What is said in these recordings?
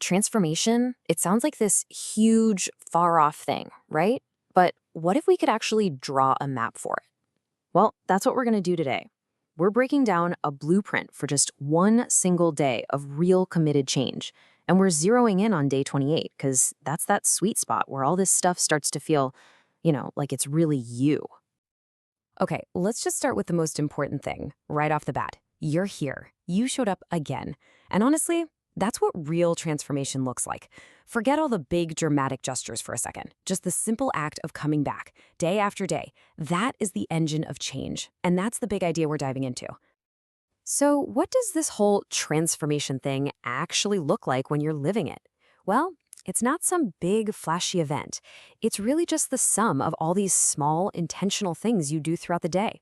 Transformation, it sounds like this huge, far off thing, right? But what if we could actually draw a map for it? Well, that's what we're going to do today. We're breaking down a blueprint for just one single day of real committed change. And we're zeroing in on day 28 because that's that sweet spot where all this stuff starts to feel, like it's really you. Okay, let's just start with the most important thing right off the bat. You're here. You showed up again. And honestly, that's what real transformation looks like. Forget all the big dramatic gestures for a second. Just the simple act of coming back, day after day. That is the engine of change. And that's the big idea we're diving into. So, what does this whole transformation thing actually look like when you're living it? Well, it's not some big, flashy event. It's really just the sum of all these small, intentional things you do throughout the day.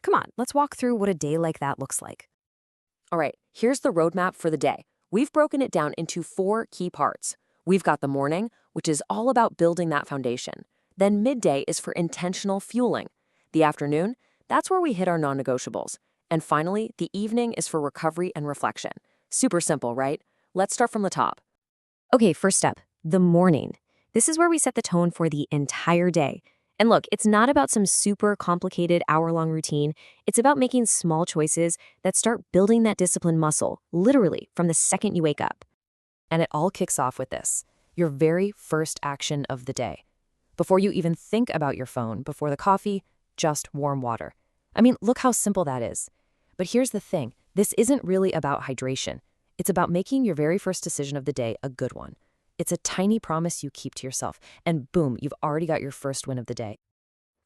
Come on, let's walk through what a day like that looks like. All right, here's the roadmap for the day. We've broken it down into four key parts. We've got the morning, which is all about building that foundation. Then midday is for intentional fueling. The afternoon, that's where we hit our non-negotiables. And finally, the evening is for recovery and reflection. Super simple, right? Let's start from the top. Okay, first step, the morning. This is where we set the tone for the entire day. And look, it's not about some super complicated hour-long routine. It's about making small choices that start building that discipline muscle, literally, from the second you wake up. And it all kicks off with this, your very first action of the day. Before you even think about your phone, before the coffee, just warm water. I mean, look how simple that is. But here's the thing, this isn't really about hydration. It's about making your very first decision of the day a good one. It's a tiny promise you keep to yourself, and boom, you've already got your first win of the day.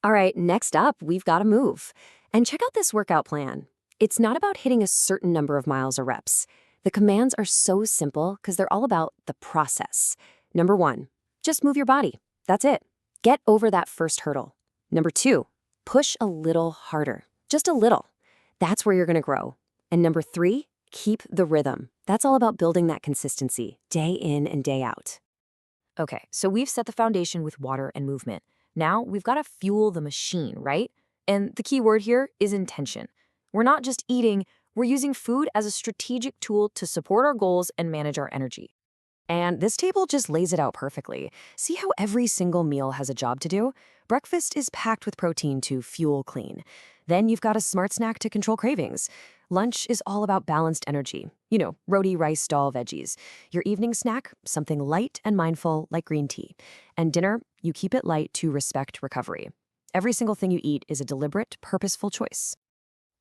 All right, next up, we've got to move. And check out this workout plan. It's not about hitting a certain number of miles or reps. The commands are so simple because they're all about the process. Number one, just move your body. That's it. Get over that first hurdle. Number two, push a little harder. Just a little. That's where you're going to grow. And number three, keep the rhythm. That's all about building that consistency, day in and day out. Okay, so we've set the foundation with water and movement. Now we've got to fuel the machine, right? And the key word here is intention. We're not just eating, we're using food as a strategic tool to support our goals and manage our energy. And this table just lays it out perfectly. See how every single meal has a job to do? Breakfast is packed with protein to fuel clean. Then you've got a smart snack to control cravings. Lunch is all about balanced energy. Roti, rice, dal, veggies. Your evening snack, something light and mindful like green tea. And dinner, you keep it light to respect recovery. Every single thing you eat is a deliberate, purposeful choice.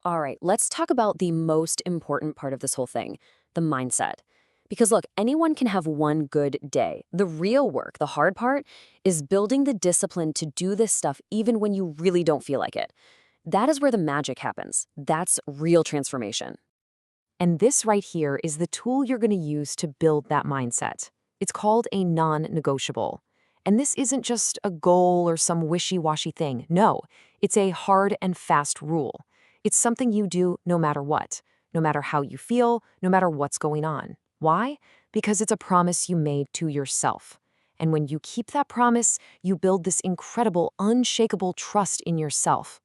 All right, let's talk about the most important part of this whole thing, the mindset. Because look, anyone can have one good day. The real work, the hard part, is building the discipline to do this stuff even when you really don't feel like it. That is where the magic happens. That's real transformation. And this right here is the tool you're going to use to build that mindset. It's called a non-negotiable. And this isn't just a goal or some wishy-washy thing. No, it's a hard and fast rule. It's something you do no matter what, no matter how you feel, no matter what's going on. Why? Because it's a promise you made to yourself. And when you keep that promise, you build this incredible, unshakable trust in yourself.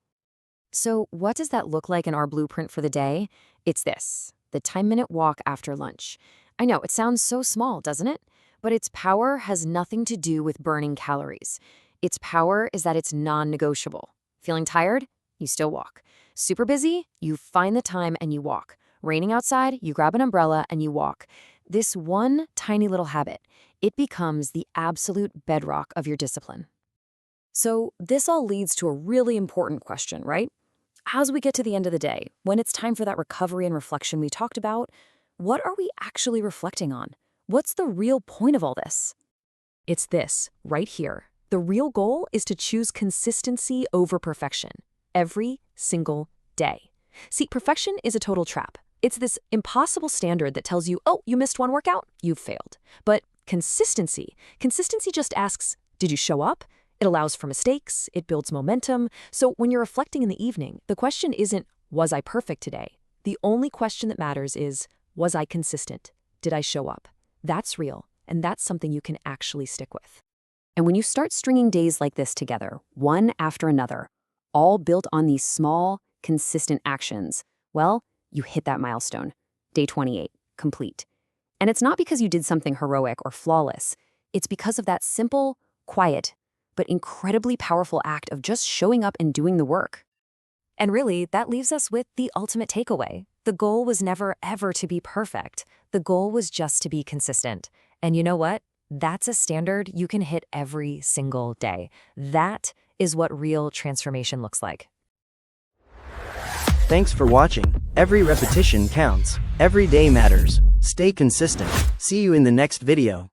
So what does that look like in our blueprint for the day? It's this, the 10-minute walk after lunch. I know, it sounds so small, doesn't it? But its power has nothing to do with burning calories. Its power is that it's non-negotiable. Feeling tired? You still walk. Super busy? You find the time and you walk. Raining outside? You grab an umbrella and you walk. This one tiny little habit, it becomes the absolute bedrock of your discipline. So this all leads to a really important question, right? As we get to the end of the day, when it's time for that recovery and reflection we talked about, what are we actually reflecting on? What's the real point of all this? It's this, right here. The real goal is to choose consistency over perfection, every single day. See, perfection is a total trap. It's this impossible standard that tells you, oh, you missed one workout, you've failed. But consistency just asks, did you show up? It allows for mistakes, it builds momentum. So when you're reflecting in the evening, the question isn't, was I perfect today? The only question that matters is, was I consistent? Did I show up? That's real, and that's something you can actually stick with. And when you start stringing days like this together, one after another, all built on these small, consistent actions, well, you hit that milestone. Day 28, complete. And it's not because you did something heroic or flawless. It's because of that simple, quiet, but incredibly powerful act of just showing up and doing the work. And really, that leaves us with the ultimate takeaway. The goal was never, ever to be perfect. The goal was just to be consistent. And you know what? That's a standard you can hit every single day. That is what real transformation looks like. Thanks for watching. Every repetition counts. Every day matters. Stay consistent. See you in the next video.